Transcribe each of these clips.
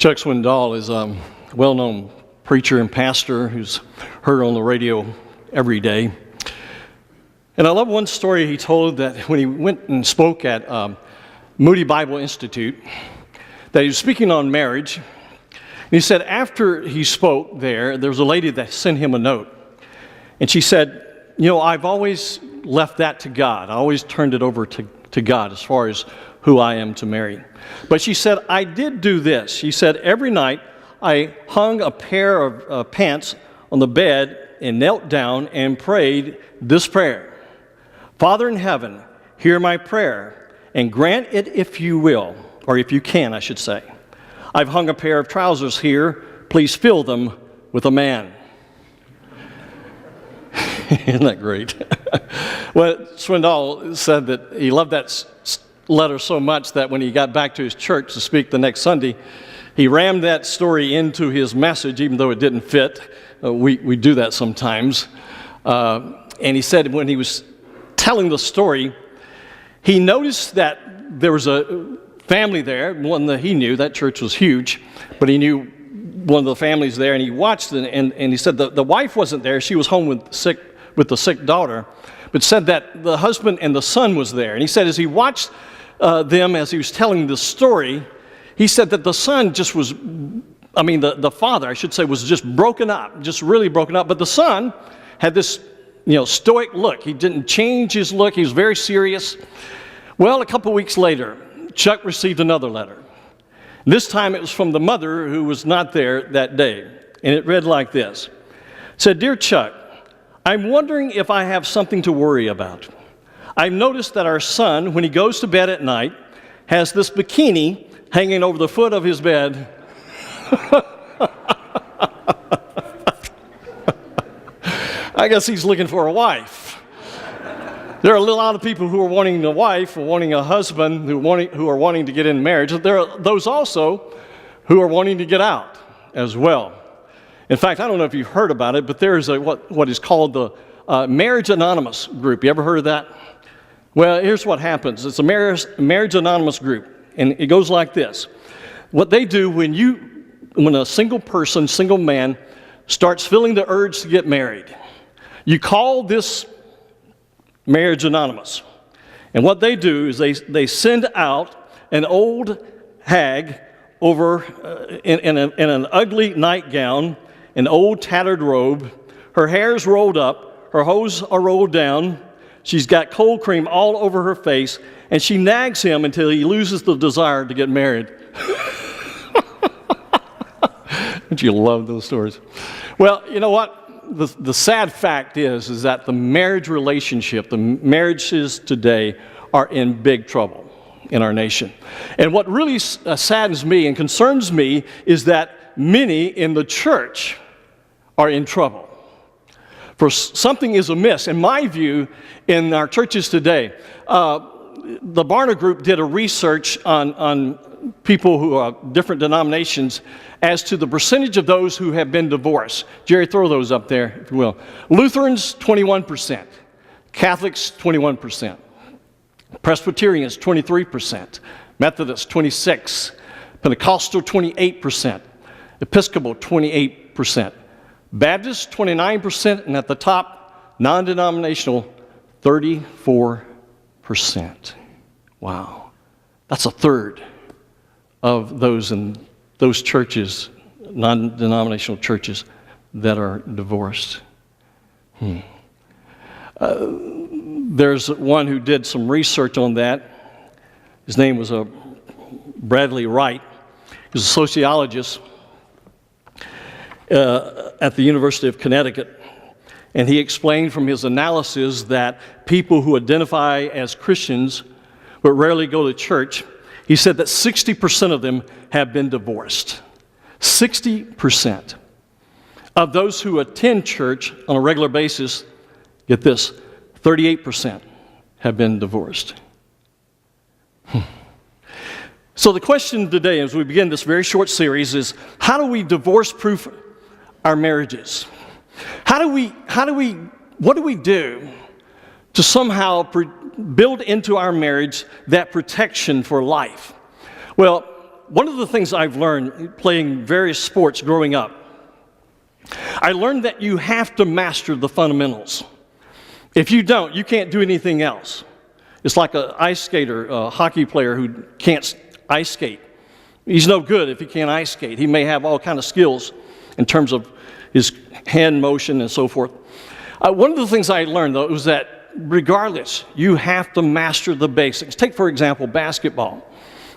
Chuck Swindoll is a well-known preacher and pastor who's heard on the radio every day. And I love one story he told that when he went and spoke at Moody Bible Institute, that he was speaking on marriage. And he said after he spoke there was a lady that sent him a note. And she said, I've always left that to God. I always turned it over to God as far as who I am to marry. But she said, I did do this. She said, every night I hung a pair of pants on the bed and knelt down and prayed this prayer. Father in heaven, hear my prayer and grant it if you will, or if you can, I should say. I've hung a pair of trousers here. Please fill them with a man. Isn't that great? Well, Swindoll said that he loved that letter so much that when he got back to his church to speak the next Sunday, he rammed that story into his message, even though it didn't fit. We do that sometimes. And he said when he was telling the story, he noticed that there was a family there, one that he knew. That church was huge, but he knew one of the families there, and he watched it, and he said the wife wasn't there. She was home with the sick daughter, but said that the husband and the son was there. And he said as he watched them, as he was telling the story, he said that the son just was, the father, I should say, was just broken up, just really broken up. But the son had this, stoic look. He didn't change his look. He was very serious. Well, a couple weeks later, Chuck received another letter. This time it was from the mother who was not there that day. And it read like this. It said, Dear Chuck, I'm wondering if I have something to worry about. I've noticed that our son, when he goes to bed at night, has this bikini hanging over the foot of his bed. I guess he's looking for a wife. There are a lot of people who are wanting a wife, or wanting a husband, who are wanting to get in marriage. There are those also who are wanting to get out as well. In fact, I don't know if you've heard about it, but there is what is called the Marriage Anonymous group. You ever heard of that? Well, here's what happens. It's a Marriage Anonymous group, and it goes like this. What they do when a single man starts feeling the urge to get married, you call this Marriage Anonymous. And what they do is they send out an old hag over in an ugly nightgown, an old tattered robe. Her hair's rolled up, her hose are rolled down. She's got cold cream all over her face, and she nags him until he loses the desire to get married. Don't you love those stories? Well, you know what? The sad fact is that the marriage relationship, the marriages today are in big trouble in our nation. And what really saddens me and concerns me is that many in the church are in trouble. For something is amiss, in my view, in our churches today. The Barna Group did a research on people who are different denominations as to the percentage of those who have been divorced. Jerry, throw those up there, if you will. Lutherans, 21%. Catholics, 21%. Presbyterians, 23%. Methodists, 26%. Pentecostal, 28%. Episcopal, 28%. Baptist, 29%. And at the top, non-denominational, 34%. Wow. That's a third of those in those churches, non-denominational churches, that are divorced. There's one who did some research on that. His name was Bradley Wright. He was a sociologist at the University of Connecticut. And he explained from his analysis that people who identify as Christians but rarely go to church, he said that 60% of them have been divorced. 60% of those who attend church on a regular basis, get this, 38% have been divorced. So the question today, as we begin this very short series, is how do we divorce-proof our marriages? What do we do to somehow build into our marriage that protection for life? Well, one of the things I've learned playing various sports growing up, I learned that you have to master the fundamentals. If you don't, you can't do anything else. It's like an ice skater, a hockey player who can't ice skate. He's no good if he can't ice skate. He may have all kind of skills in terms of his hand motion and so forth. One of the things I learned, though, was that regardless, you have to master the basics. Take, for example, basketball.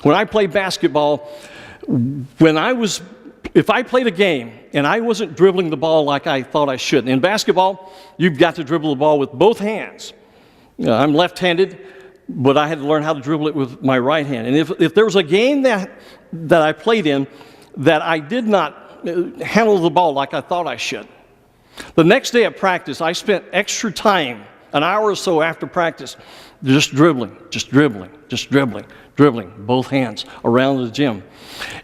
When I played basketball, if I played a game and I wasn't dribbling the ball like I thought I should, in basketball, you've got to dribble the ball with both hands. I'm left-handed, but I had to learn how to dribble it with my right hand. And if there was a game that I played in that I did not handle the ball like I thought I should, the next day at practice, I spent extra time, an hour or so after practice, just dribbling, both hands around the gym.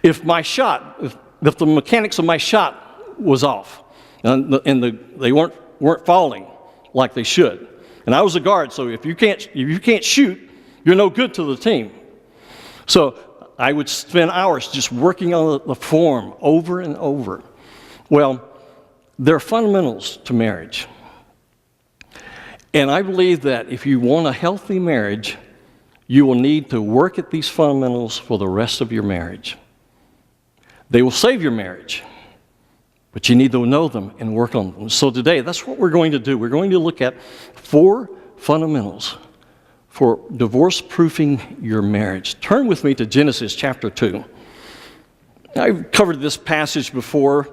If the mechanics of my shot was off, they weren't falling like they should, and I was a guard, so if you can't shoot, you're no good to the team. So I would spend hours just working on the form over and over. Well, there are fundamentals to marriage. And I believe that if you want a healthy marriage, you will need to work at these fundamentals for the rest of your marriage. They will save your marriage, but you need to know them and work on them. So today, that's what we're going to do. We're going to look at 4 fundamentals for divorce-proofing your marriage. Turn with me to Genesis chapter 2. I've covered this passage before,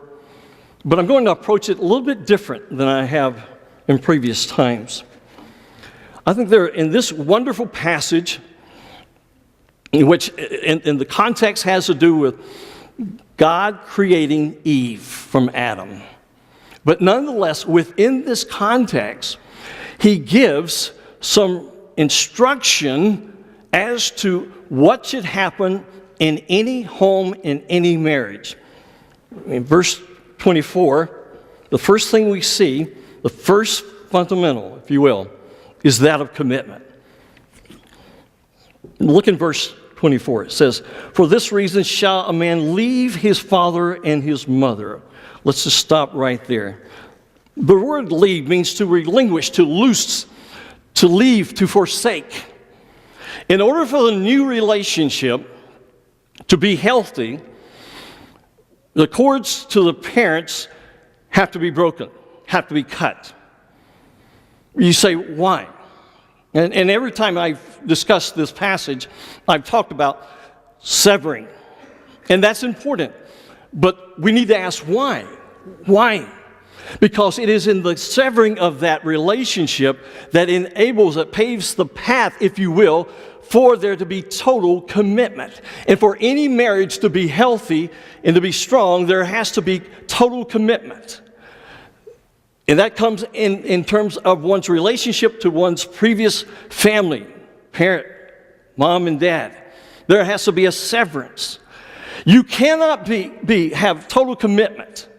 but I'm going to approach it a little bit different than I have in previous times. I think in this wonderful passage, in which in the context has to do with God creating Eve from Adam. But nonetheless, within this context, he gives some instruction as to what should happen in any home, in any marriage. In verse 24, the first thing we see, the first fundamental, if you will, is that of commitment. Look in verse 24. It says, "For this reason shall a man leave his father and his mother." Let's just stop right there. The word leave means to relinquish, to loose, to leave, to forsake. In order for the new relationship to be healthy, the cords to the parents have to be broken, have to be cut. You say, why? And every time I've discussed this passage, I've talked about severing. And that's important. But we need to ask why. Why? Because it is in the severing of that relationship that paves the path, if you will, for there to be total commitment. And for any marriage to be healthy and to be strong, there has to be total commitment. And that comes in terms of one's relationship to one's previous family, parent, mom and dad. There has to be a severance. You cannot have total commitment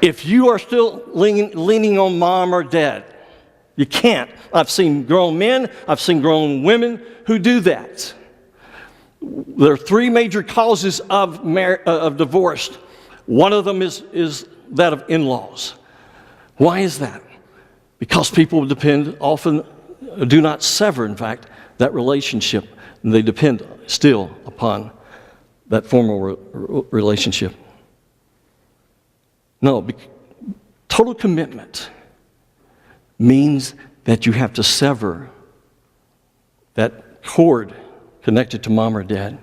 if you are still leaning on mom or dad. You can't. I've seen grown men, I've seen grown women who do that. There are 3 major causes of divorce. One of them is that of in-laws. Why is that? Because people often do not sever, in fact, that relationship. And they depend still upon that former relationship. No, total commitment means that you have to sever that cord connected to mom or dad.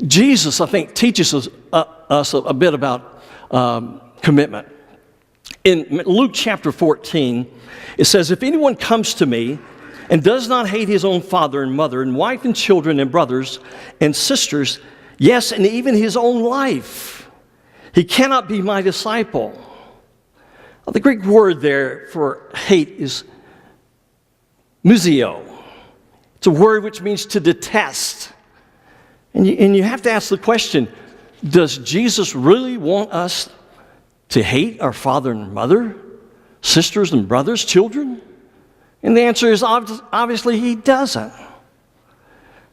Jesus, I think, teaches us a bit about commitment. In Luke chapter 14, it says, "If anyone comes to me and does not hate his own father and mother and wife and children and brothers and sisters, yes, and even his own life, he cannot be my disciple." The Greek word there for hate is museo. It's a word which means to detest. And you have to ask the question, does Jesus really want us to hate our father and mother, sisters and brothers, children? And the answer is obviously he doesn't.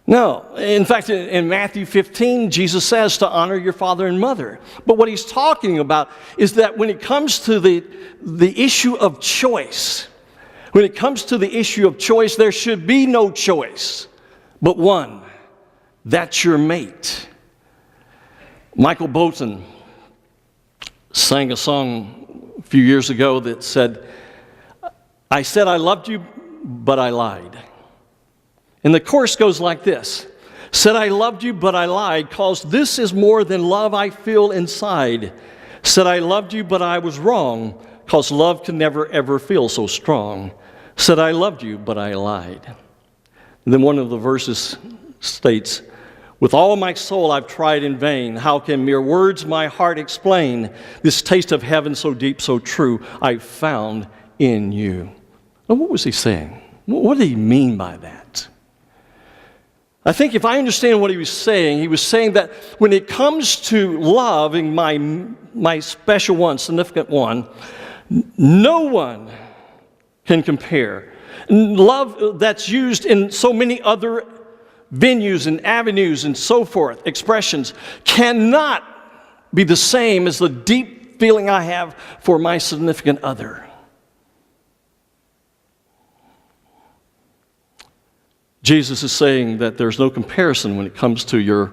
No. In fact, in Matthew 15, Jesus says to honor your father and mother. But what he's talking about is that when it comes to the issue of choice, there should be no choice but one. That's your mate. Michael Bolton sang a song a few years ago that said, I said I loved you, but I lied. And the chorus goes like this. Said I loved you, but I lied, 'cause this is more than love I feel inside. Said I loved you, but I was wrong, 'cause love can never ever feel so strong. Said I loved you, but I lied. And then one of the verses states, with all my soul I've tried in vain. How can mere words my heart explain? This taste of heaven so deep, so true, I've found in you. Now, what was he saying? What did he mean by that? I think if I understand what he was saying that when it comes to loving my special one, significant one, no one can compare. Love that's used in so many other venues and avenues and so forth, expressions, cannot be the same as the deep feeling I have for my significant other. Jesus is saying that there's no comparison when it comes to your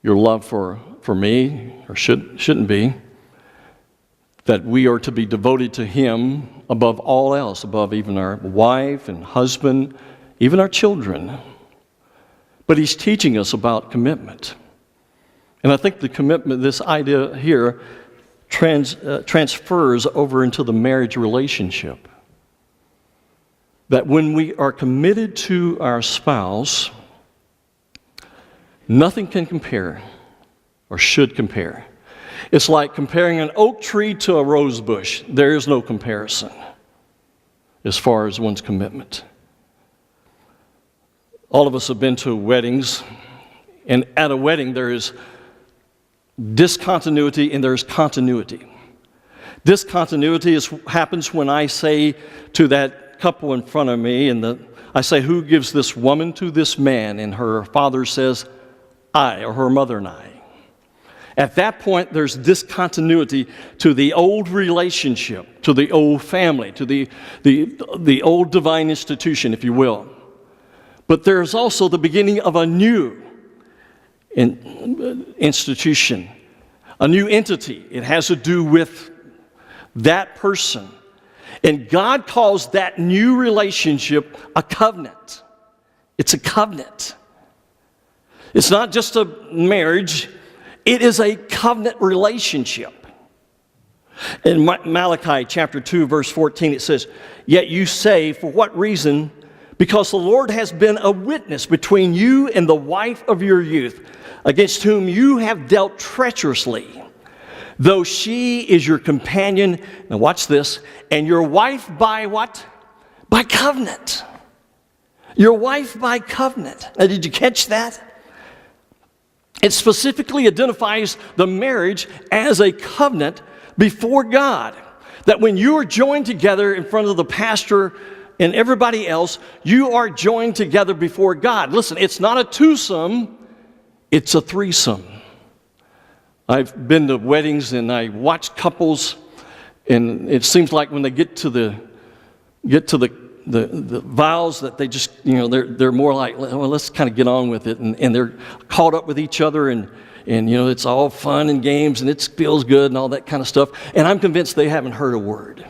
love for me, or shouldn't be, that we are to be devoted to Him above all else, above even our wife and husband, even our children. But He's teaching us about commitment. And I think the commitment, this idea here, transfers over into the marriage relationship. That when we are committed to our spouse, nothing can compare or should compare. It's like comparing an oak tree to a rose bush. There is no comparison as far as one's commitment. All of us have been to weddings, and at a wedding there is discontinuity and there's continuity. Discontinuity happens when I say to that couple in front of me, and I say, who gives this woman to this man? And her father says, I, or her mother and I. At that point, there's discontinuity to the old relationship, to the old family, to the old divine institution, if you will. But there's also the beginning of a new institution, a new entity. It has to do with that person. And God calls that new relationship a covenant. It's a covenant. It's not just a marriage. It is a covenant relationship. In Malachi chapter 2, verse 14, it says, yet you say, for what reason? Because the Lord has been a witness between you and the wife of your youth, against whom you have dealt treacherously, though she is your companion, now watch this, and your wife by what? By covenant. Your wife by covenant. Now, did you catch that? It specifically identifies the marriage as a covenant before God. That when you are joined together in front of the pastor and everybody else, you are joined together before God. Listen, it's not a twosome, it's a threesome. I've been to weddings and I watch couples, and it seems like when they get to the vows that they just, they're more like, well, let's kind of get on with it, and they're caught up with each other, and it's all fun and games, and it feels good and all that kind of stuff. And I'm convinced they haven't heard a word.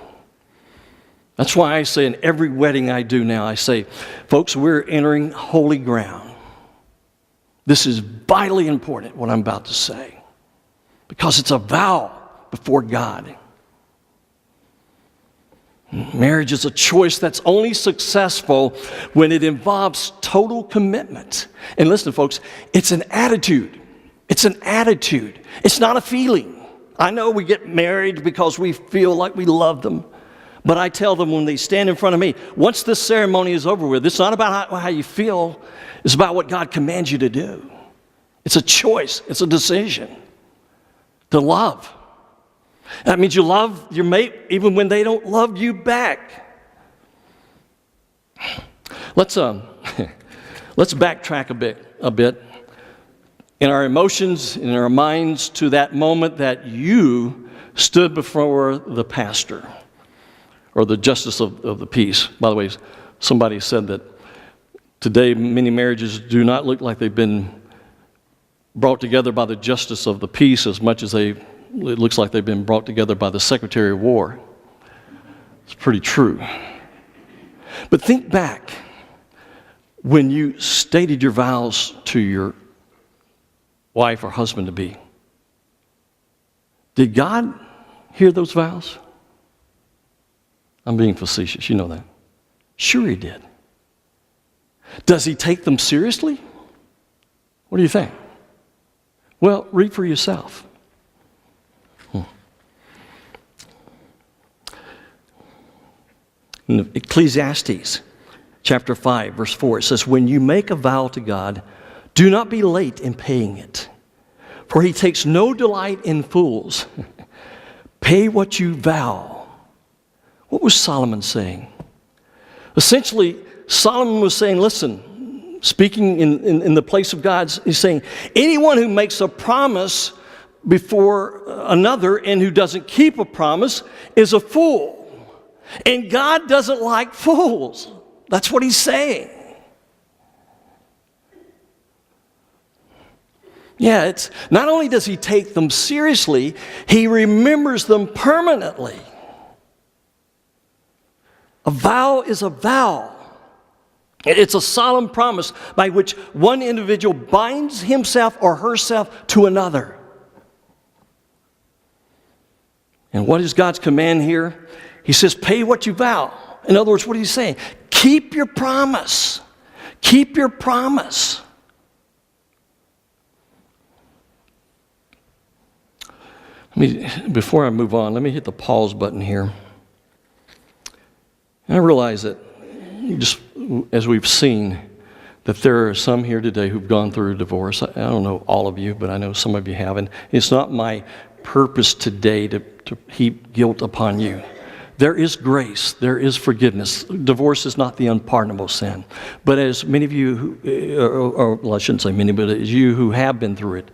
That's why I say in every wedding I do now, I say, folks, we're entering holy ground. This is vitally important, what I'm about to say, because it's a vow before God. Marriage is a choice that's only successful when it involves total commitment. And listen, folks, it's an attitude. It's an attitude. It's not a feeling. I know we get married because we feel like we love them. But I tell them when they stand in front of me, once this ceremony is over with, it's not about how you feel. It's about what God commands you to do. It's a choice. It's a decision to love. That means you love your mate even when they don't love you back. Let's Let's backtrack a bit in our emotions, in our minds, to that moment that you stood before the pastor or the justice of the peace. By the way, somebody said that today many marriages do not look like they've been brought together by the justice of the peace as much as it looks like they've been brought together by the Secretary of War. It's pretty true. But think back when you stated your vows to your wife or husband to be. Did God hear those vows? I'm being facetious, you know that. Sure he did. Does he take them seriously? What do you think? Well, read for yourself. In Ecclesiastes chapter 5, verse 4, it says, when you make a vow to God, do not be late in paying it, for he takes no delight in fools. Pay what you vow. What was Solomon saying? Essentially, Solomon was saying, listen, speaking in the place of God, he's saying, anyone who makes a promise before another and who doesn't keep a promise is a fool. And God doesn't like fools. That's what he's saying. Yeah, it's not only does he take them seriously, he remembers them permanently. A vow is a vow. It's a solemn promise by which one individual binds himself or herself to another. And what is God's command here? He says, pay what you vow. In other words, what is he saying? Keep your promise. Keep your promise. Before I move on, let me hit the pause button here. And I realize that just as we've seen that there are some here today who've gone through a divorce. I don't know all of you, but I know some of you have. And it's not my purpose today to heap guilt upon you. There is grace. There is forgiveness. Divorce is not the unpardonable sin. But as many of you, well, I shouldn't say many, but as you who have been through it,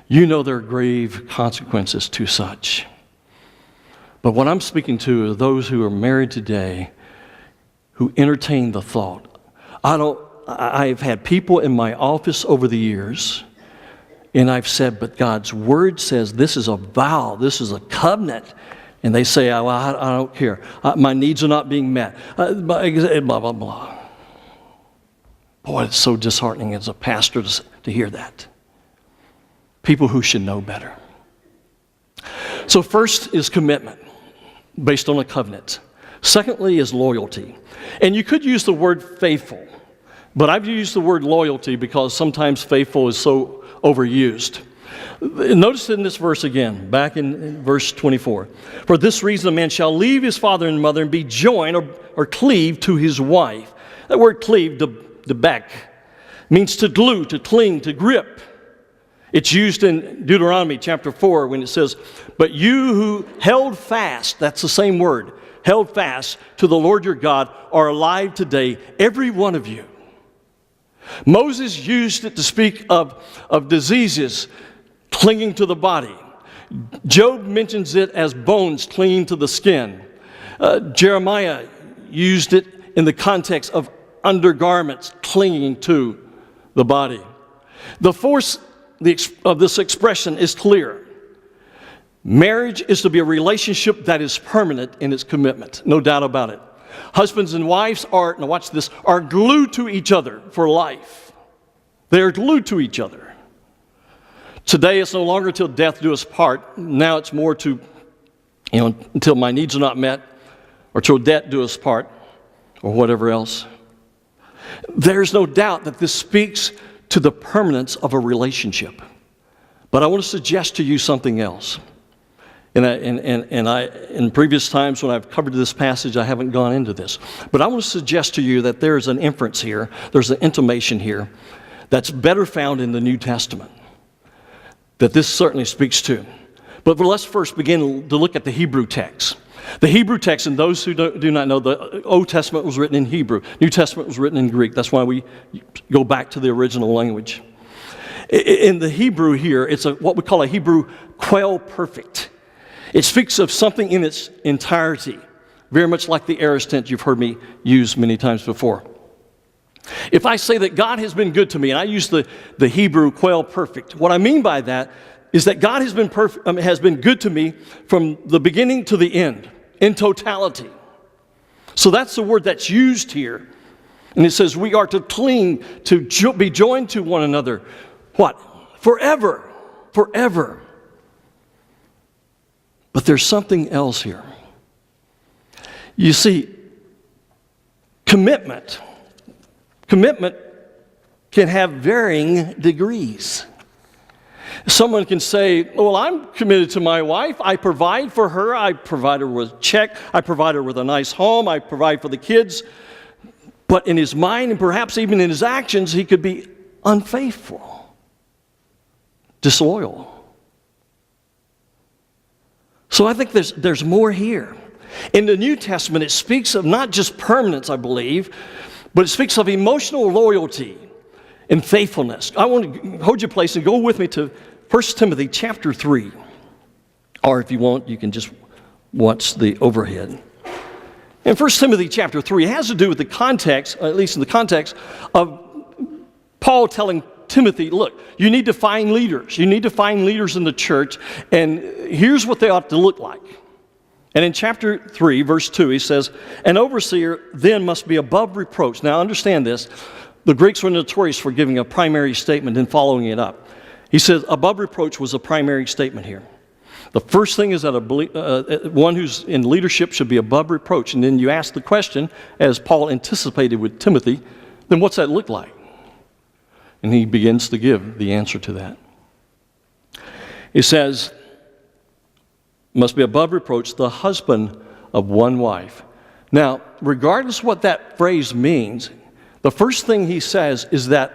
you know there are grave consequences to such. But what I'm speaking to are those who are married today who entertain the thought. I've had people in my office over the years, and I've said, but God's word says this is a vow, this is a covenant. And they say, oh, I don't care. My needs are not being met. Blah, blah, blah. Boy, it's so disheartening as a pastor to hear that. People who should know better. So first is commitment, based on a covenant. Secondly is loyalty. And you could use the word faithful, but I've used the word loyalty because sometimes faithful is so overused. Notice in this verse again, back in verse 24. For this reason a man shall leave his father and mother and be joined or cleave to his wife. That word cleave, the back, means to glue, to cling, to grip. It's used in Deuteronomy chapter 4 when it says, but you who held fast, that's the same word, held fast to the Lord your God are alive today, every one of you. Moses used it to speak of diseases clinging to the body. Job mentions it as bones clinging to the skin. Jeremiah used it in the context of undergarments clinging to the body. The force of this expression is clear. Marriage is to be a relationship that is permanent in its commitment, no doubt about it. Husbands and wives are, now watch this, are glued to each other for life. They are glued to each other. Today, it's no longer till death do us part. Now it's more to, until my needs are not met, or till death do us part, or whatever else. There's no doubt that this speaks to the permanence of a relationship. But I want to suggest to you something else. And in previous times when I've covered this passage, I haven't gone into this. But I want to suggest to you that there's an inference here, there's an intimation here, that's better found in the New Testament, that this certainly speaks to. But let's first begin to look at the Hebrew text. The Hebrew text, and those who do not know, the Old Testament was written in Hebrew. New Testament was written in Greek. That's why we go back to the original language. In the Hebrew here, it's what we call a Hebrew quail perfect. It speaks of something in its entirety, very much like the aorist tense you've heard me use many times before. If I say that God has been good to me, and I use the Hebrew quail perfect, what I mean by that is that God has been good to me from the beginning to the end, in totality. So that's the word that's used here. And it says we are to cling, to be joined to one another. What? Forever. Forever. But there's something else here. You see, commitment can have varying degrees. Someone can say, well, I'm committed to my wife. I provide for her. I provide her with a check. I provide her with a nice home. I provide for the kids. But in his mind, and perhaps even in his actions, he could be unfaithful, disloyal. So I think there's more here. In the New Testament, it speaks of not just permanence, I believe, but it speaks of emotional loyalty and faithfulness. I want to hold your place and go with me to 1 Timothy chapter 3. Or if you want, you can just watch the overhead. In 1 Timothy chapter 3, it has to do with the context, at least in the context, of Paul telling Timothy, look, you need to find leaders. You need to find leaders in the church, and here's what they ought to look like. And in chapter 3, verse 2, he says, an overseer then must be above reproach. Now understand this. The Greeks were notorious for giving a primary statement and following it up. He says above reproach was a primary statement here. The first thing is that one who's in leadership should be above reproach. And then you ask the question, as Paul anticipated with Timothy, then what's that look like? And he begins to give the answer to that. He says, must be above reproach, the husband of one wife. Now, regardless what that phrase means, the first thing he says is that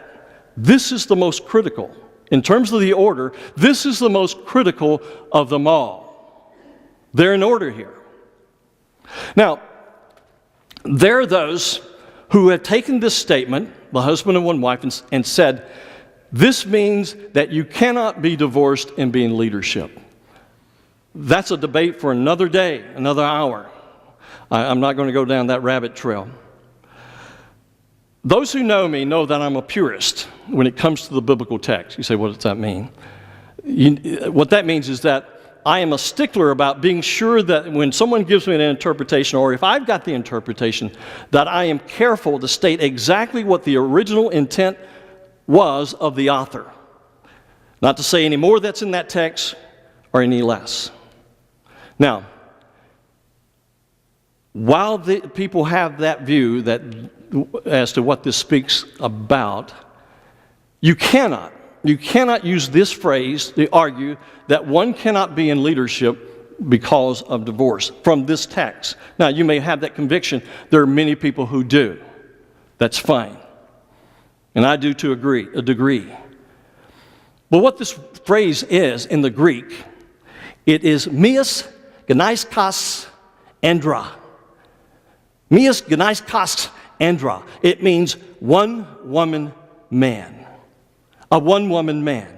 this is the most critical. In terms of the order, this is the most critical of them all. They're in order here. Now, there are those who have taken this statement, the husband of one wife, and said, this means that you cannot be divorced and be in leadership. That's a debate for another day, another hour. I'm not going to go down that rabbit trail. Those who know me know that I'm a purist when it comes to the biblical text. You say, what does that mean? What that means is that I am a stickler about being sure that when someone gives me an interpretation, or if I've got the interpretation, that I am careful to state exactly what the original intent was of the author. Not to say any more that's in that text or any less. Now, while the people have that view that as to what this speaks about, you cannot use this phrase to argue that one cannot be in leadership because of divorce from this text. Now, you may have that conviction. There are many people who do. That's fine. And I do to a degree. But what this phrase is in the Greek, it is mias gynaiskos andra. Mias gynaiskos andra. It means one woman man. A one woman man.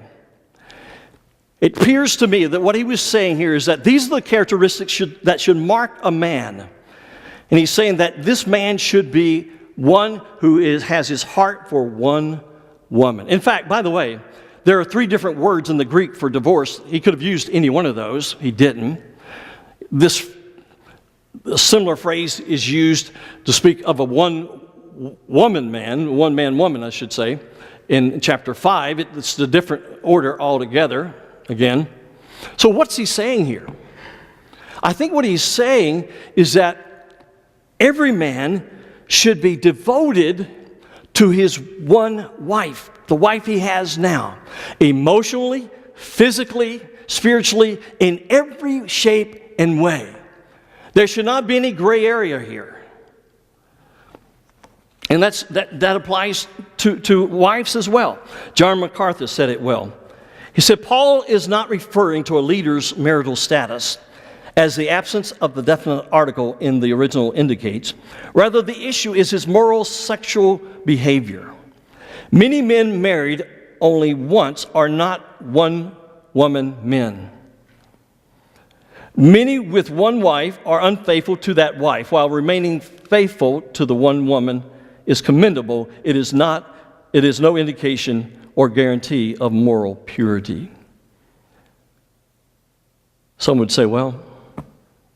It appears to me that what he was saying here is that these are the characteristics that should mark a man. And he's saying that this man should be one who has his heart for one woman. In fact, by the way, there are 3 different words in the Greek for divorce. He could have used any one of those. He didn't. This similar phrase is used to speak of a one-woman man, one-man woman, I should say. In chapter 5, it's a different order altogether, again. So what's he saying here? I think what he's saying is that every man should be devoted to his one wife, the wife he has now, emotionally, physically, spiritually, in every shape and way. There should not be any gray area here. And that applies to wives as well. John MacArthur said it well. He said, Paul is not referring to a leader's marital status as the absence of the definite article in the original indicates. Rather, the issue is his moral sexual behavior. Many men married only once are not one-woman men. Many with one wife are unfaithful to that wife, while remaining faithful to the one woman is commendable. It is no indication or guarantee of moral purity. Some would say, well,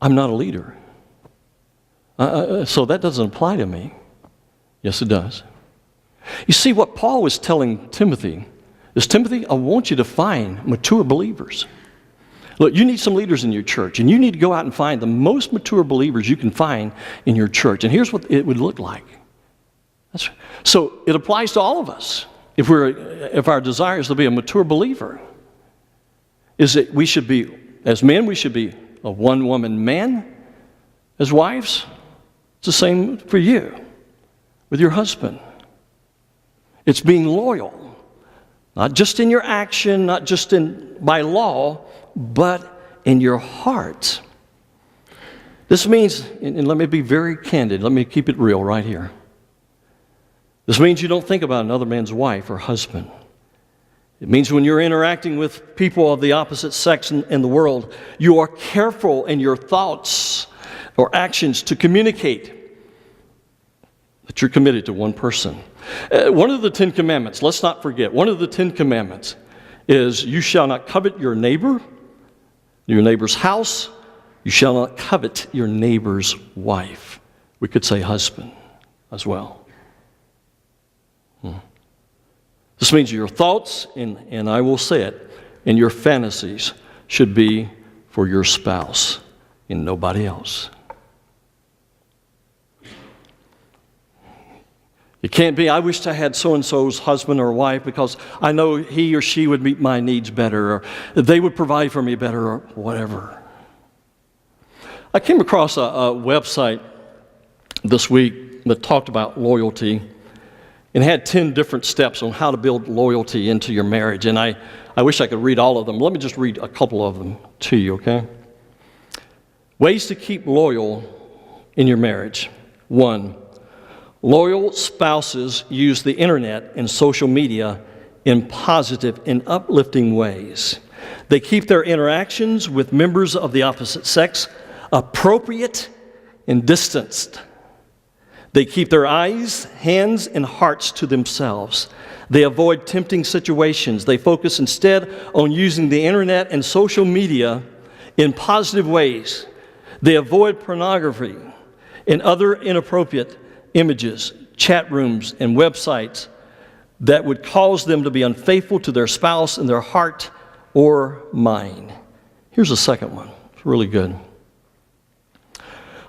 I'm not a leader, so that doesn't apply to me. Yes, it does. You see, what Paul was telling Timothy is, Timothy, I want you to find mature believers. Look, you need some leaders in your church, and you need to go out and find the most mature believers you can find in your church. And here's what it would look like. So it applies to all of us. If our desire is to be a mature believer, is that we should be, as men, we should be a one-woman man. As wives, it's the same for you with your husband. It's being loyal, not just in your action, not just by law, but in your heart. This means, and let me be very candid, let me keep it real right here. This means you don't think about another man's wife or husband. It means when you're interacting with people of the opposite sex in the world, you are careful in your thoughts or actions to communicate that you're committed to one person. One of the 10 Commandments, let's not forget, one of the 10 Commandments is you shall not covet your neighbor's house. You shall not covet your neighbor's wife. We could say husband as well. This means your thoughts, and I will say it, and your fantasies should be for your spouse and nobody else. It can't be, I wish I had so-and-so's husband or wife because I know he or she would meet my needs better, or they would provide for me better, or whatever. I came across a website this week that talked about loyalty and had 10 different steps on how to build loyalty into your marriage. And I wish I could read all of them. Let me just read a couple of them to you, okay? Ways to keep loyal in your marriage. 1, loyal spouses use the internet and social media in positive and uplifting ways. They keep their interactions with members of the opposite sex appropriate and distanced. They keep their eyes, hands, and hearts to themselves. They avoid tempting situations. They focus instead on using the internet and social media in positive ways. They avoid pornography and other inappropriate images, chat rooms, and websites that would cause them to be unfaithful to their spouse in their heart or mind. Here's a second one. It's really good.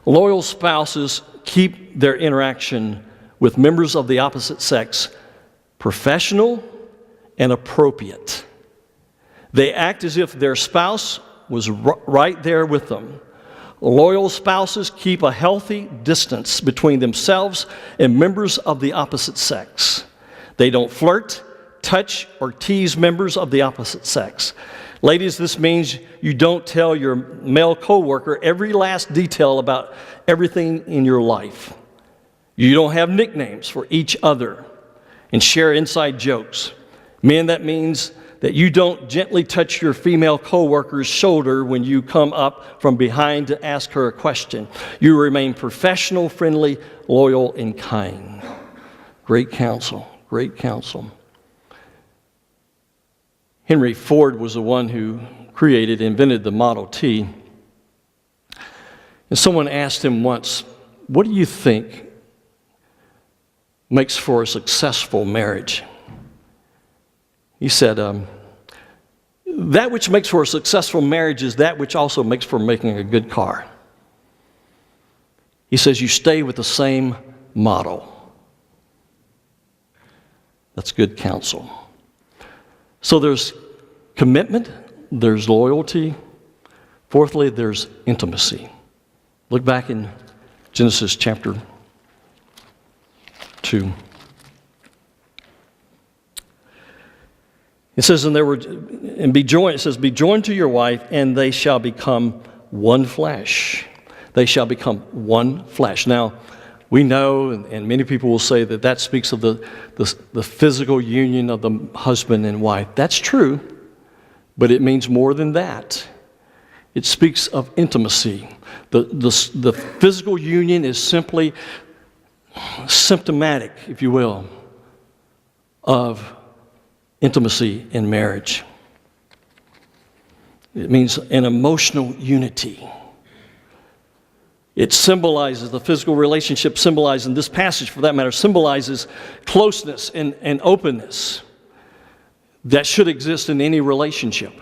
Loyal spouses keep their interaction with members of the opposite sex professional and appropriate. They act as if their spouse was right there with them. Loyal spouses keep a healthy distance between themselves and members of the opposite sex. They don't flirt, touch, or tease members of the opposite sex. Ladies, this means you don't tell your male coworker every last detail about everything in your life. You don't have nicknames for each other and share inside jokes. Men, that means that you don't gently touch your female coworker's shoulder when you come up from behind to ask her a question. You remain professional, friendly, loyal, and kind. Great counsel, great counsel. Henry Ford was the one who invented the Model T. And someone asked him once, what do you think makes for a successful marriage? He said, that which makes for a successful marriage is that which also makes for making a good car. He says, you stay with the same model. That's good counsel. So there's commitment, there's loyalty. Fourthly, there's intimacy. Look back in Genesis chapter 2. It says, be joined to your wife, and they shall become one flesh. They shall become one flesh. Now, we know, and many people will say that that speaks of the physical union of the husband and wife. That's true, but it means more than that. It speaks of intimacy. The physical union is simply symptomatic, if you will, of intimacy in marriage. It means an emotional unity. It symbolizes, the physical relationship symbolizes, in this passage for that matter, symbolizes closeness and openness that should exist in any relationship.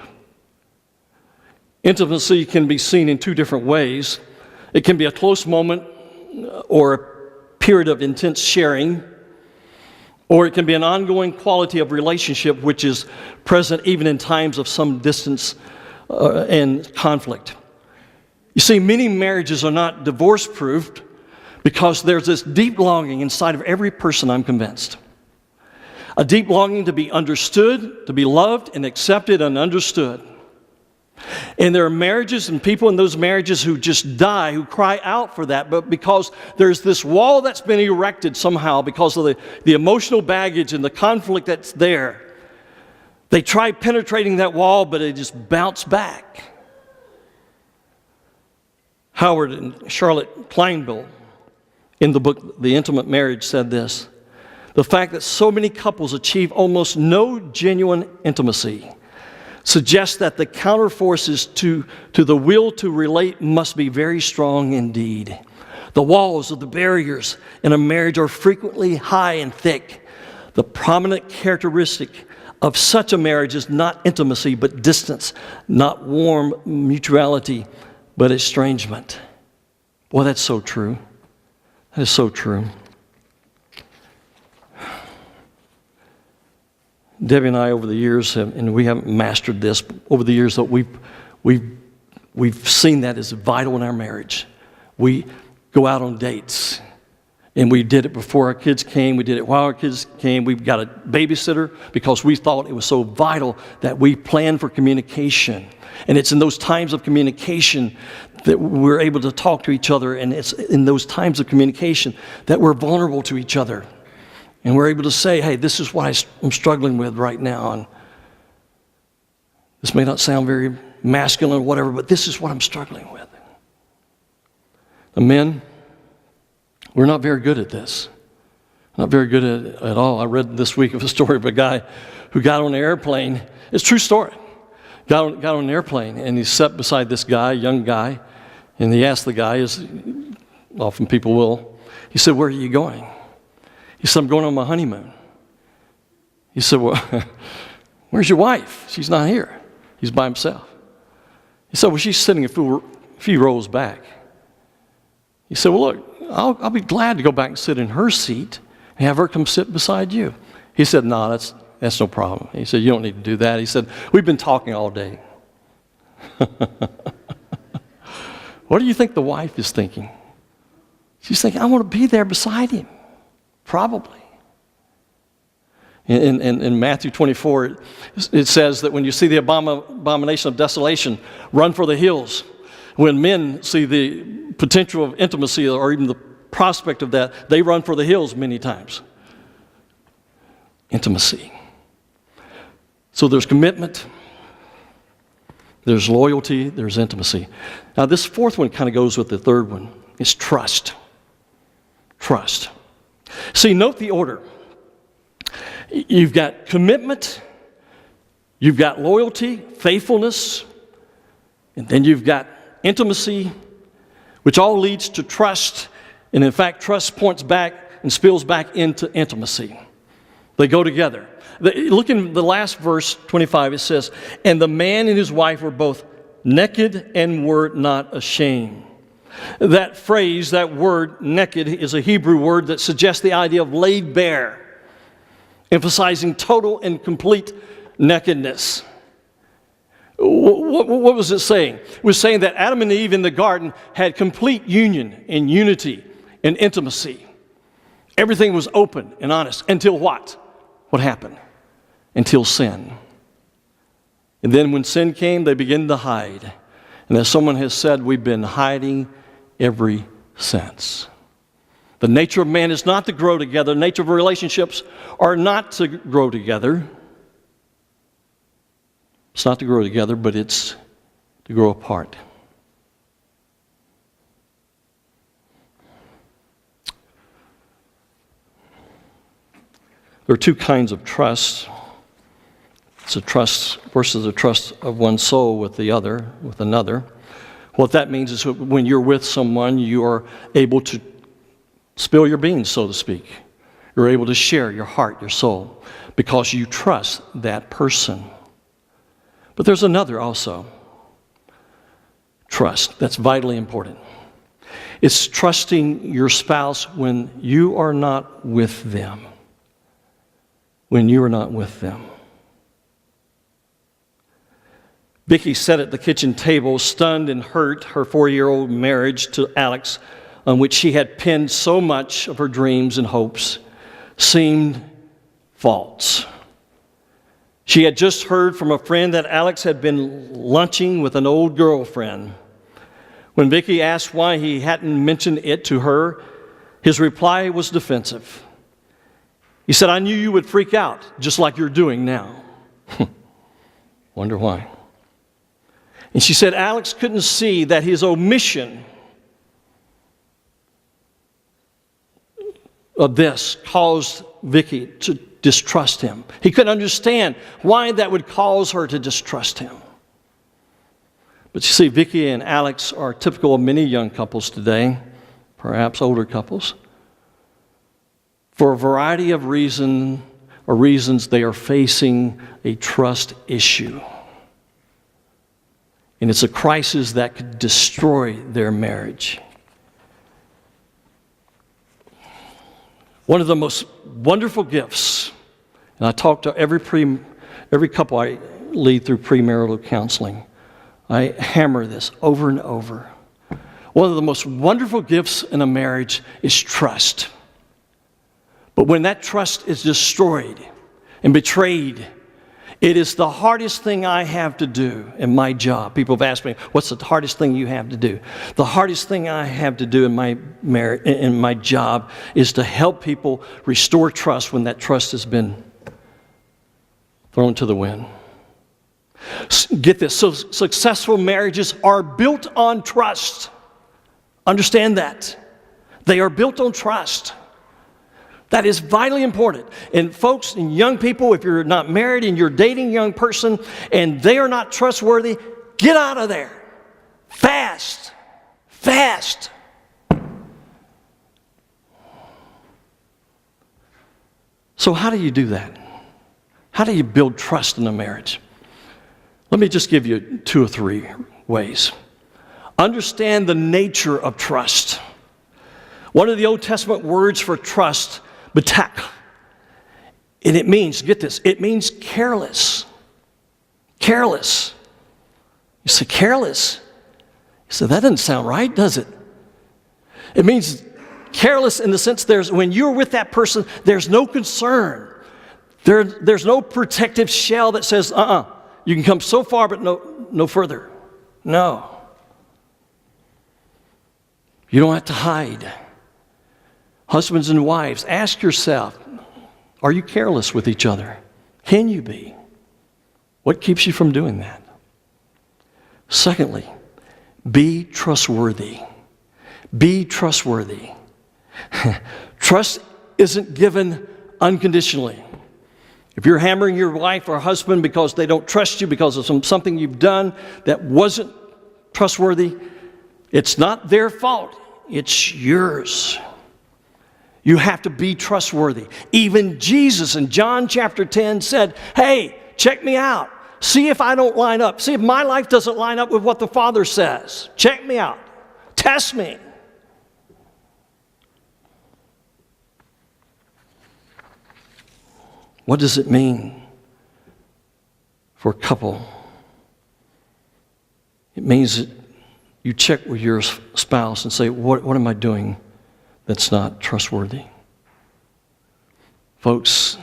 Intimacy can be seen in two different ways. It can be a close moment or a period of intense sharing, or it can be an ongoing quality of relationship which is present even in times of some distance and conflict. You see, many marriages are not divorce-proofed because there's this deep longing inside of every person, I'm convinced. A deep longing to be understood, to be loved and accepted and understood. And there are marriages and people in those marriages who just die, who cry out for that, but because there's this wall that's been erected somehow because of the emotional baggage and the conflict that's there, they try penetrating that wall, but it just bounced back. Howard and Charlotte Kleinbill, in the book The Intimate Marriage, said this: the fact that so many couples achieve almost no genuine intimacy suggests that the counterforces to the will to relate must be very strong indeed. The walls of the barriers in a marriage are frequently high and thick. The prominent characteristic of such a marriage is not intimacy, but distance, not warm mutuality, but estrangement. Boy, that's so true. That is so true. Debbie and I, over the years, and we haven't mastered this, but over the years that we've seen that as vital in our marriage. We go out on dates, and we did it before our kids came. We did it while our kids came. We got a babysitter because we thought it was so vital that we planned for communication. And it's in those times of communication that we're able to talk to each other, and it's in those times of communication that we're vulnerable to each other. And we're able to say, hey, this is what I'm struggling with right now. And this may not sound very masculine or whatever, but this is what I'm struggling with. The men, we're not very good at this. Not very good at it at all. I read this week of a story of a guy who got on an airplane. It's a true story. Got on an airplane, and he sat beside this guy, a young guy, and he asked the guy, as often people will, he said, where are you going? He said, I'm going on my honeymoon. He said, well, where's your wife? She's not here. He's by himself. He said, well, she's sitting a few rows back. He said, well, look, I'll be glad to go back and sit in her seat and have her come sit beside you. He said, no, that's no problem. He said, you don't need to do that. He said, we've been talking all day. What do you think the wife is thinking? She's thinking, I want to be there beside him. Probably. In Matthew 24, it says that when you see the abomination of desolation, run for the hills. When men see the potential of intimacy or even the prospect of that, they run for the hills many times. Intimacy. So there's commitment, there's loyalty, there's intimacy. Now this fourth one kind of goes with the third one. It's trust. Trust. See, note the order. You've got commitment, you've got loyalty, faithfulness, and then you've got intimacy, which all leads to trust. And in fact, trust points back and spills back into intimacy. They go together. Look in the last verse, 25, it says, and the man and his wife were both naked and were not ashamed. That phrase, that word, naked, is a Hebrew word that suggests the idea of laid bare, emphasizing total and complete nakedness. What was it saying? It was saying that Adam and Eve in the garden had complete union and unity and intimacy. Everything was open and honest until what? What happened? Until sin. And then when sin came, they began to hide. And as someone has said, we've been hiding ever since. The nature of man is not to grow together. The nature of relationships are not to grow together. It's not to grow together, but it's to grow apart. There are two kinds of trust. It's a trust versus a trust of one soul with another. What that means is when you're with someone, you are able to spill your beans, so to speak. You're able to share your heart, your soul, because you trust that person. But there's another also. Trust. That's vitally important. It's trusting your spouse when you are not with them. When you are not with them. Vicki sat at the kitchen table, stunned and hurt. Her 4-year-old marriage to Alex, on which she had pinned so much of her dreams and hopes, seemed false. She had just heard from a friend that Alex had been lunching with an old girlfriend. When Vicki asked why he hadn't mentioned it to her, his reply was defensive. He said, "I knew you would freak out, just like you're doing now." Wonder why. And she said Alex couldn't see that his omission of this caused Vicki to distrust him. He couldn't understand why that would cause her to distrust him. But you see, Vicki and Alex are typical of many young couples today, perhaps older couples. For a variety of reasons, they are facing a trust issue. And it's a crisis that could destroy their marriage. One of the most wonderful gifts, and I talk to every couple I lead through premarital counseling. I hammer this over and over. One of the most wonderful gifts in a marriage is trust. But when that trust is destroyed and betrayed, it is the hardest thing I have to do in my job. People have asked me, what's the hardest thing you have to do? The hardest thing I have to do in my job is to help people restore trust when that trust has been thrown to the wind. Get this, so successful marriages are built on trust. Understand that. They are built on trust. That is vitally important. And folks and young people, if you're not married and you're dating a young person and they are not trustworthy, get out of there. Fast. Fast. So how do you do that? How do you build trust in a marriage? Let me just give you 2 or 3 ways. Understand the nature of trust. One of the Old Testament words for trust, batak, and it means, get this, it means careless. Careless. You say, careless? You say, that doesn't sound right, does it? It means careless in the sense when you're with that person, there's no concern. There's no protective shell that says, you can come so far but no further. No. You don't have to hide. Husbands and wives, ask yourself, are you careless with each other? Can you be? What keeps you from doing that? Secondly, be trustworthy. Be trustworthy. Trust isn't given unconditionally. If you're hammering your wife or husband because they don't trust you because of something you've done that wasn't trustworthy, it's not their fault. It's yours. You have to be trustworthy. Even Jesus in John chapter 10 said, hey, check me out. See if I don't line up. See if my life doesn't line up with what the Father says. Check me out. Test me. What does it mean for a couple? It means that you check with your spouse and say, what am I doing that's not trustworthy? Folks,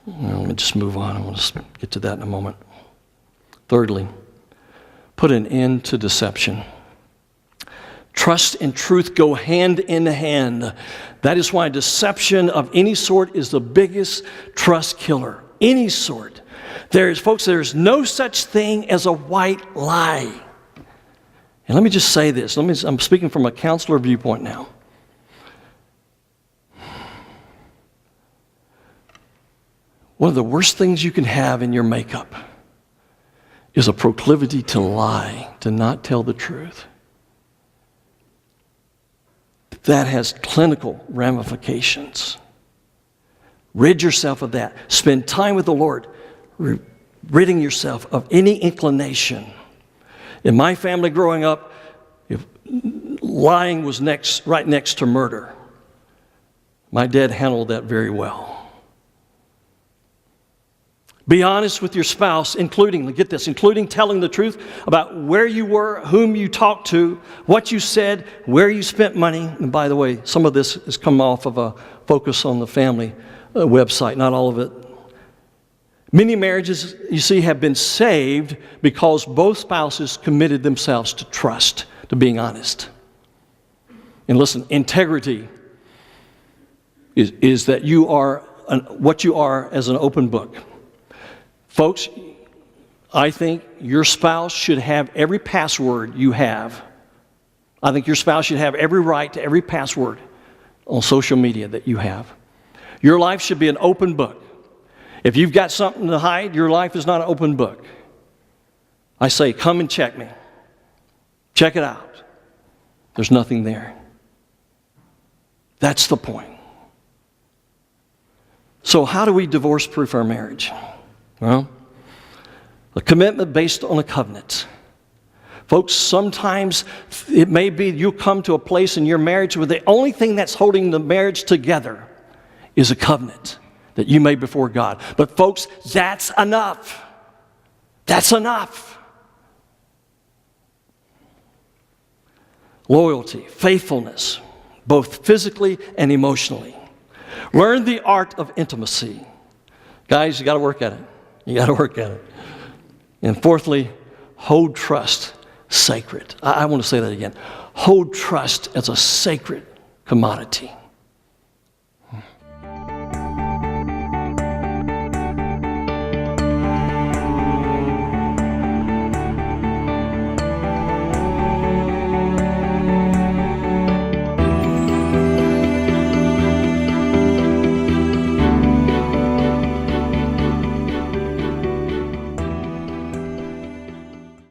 let me just move on. I want to get to that in a moment. Thirdly, put an end to deception. Trust and truth go hand in hand. That is why deception of any sort is the biggest trust killer. Any sort. Folks, there's no such thing as a white lie. And let me just say this. I'm speaking from a counselor viewpoint now. One of the worst things you can have in your makeup is a proclivity to lie, to not tell the truth. That has clinical ramifications. Rid yourself of that. Spend time with the Lord, ridding yourself of any inclination. In my family growing up, lying was right next to murder. My dad handled that very well. Be honest with your spouse, including telling the truth about where you were, whom you talked to, what you said, where you spent money. And by the way, some of this has come off of a Focus on the Family website, not all of it. Many marriages, you see, have been saved because both spouses committed themselves to trust, to being honest. And listen, integrity is that you are what you are as an open book. Folks, I think your spouse should have every password you have. I think your spouse should have every right to every password on social media that you have. Your life should be an open book. If you've got something to hide, your life is not an open book. I say, come and check me. Check it out. There's nothing there. That's the point. So how do we divorce-proof our marriage? Well, a commitment based on a covenant. Folks, sometimes it may be you'll come to a place in your marriage where the only thing that's holding the marriage together is a covenant that you made before God. But folks, that's enough. That's enough. Loyalty, faithfulness, both physically and emotionally. Learn the art of intimacy. Guys, you got to work at it. You got to work at it. And fourthly, hold trust sacred. I want to say that again. Hold trust as a sacred commodity.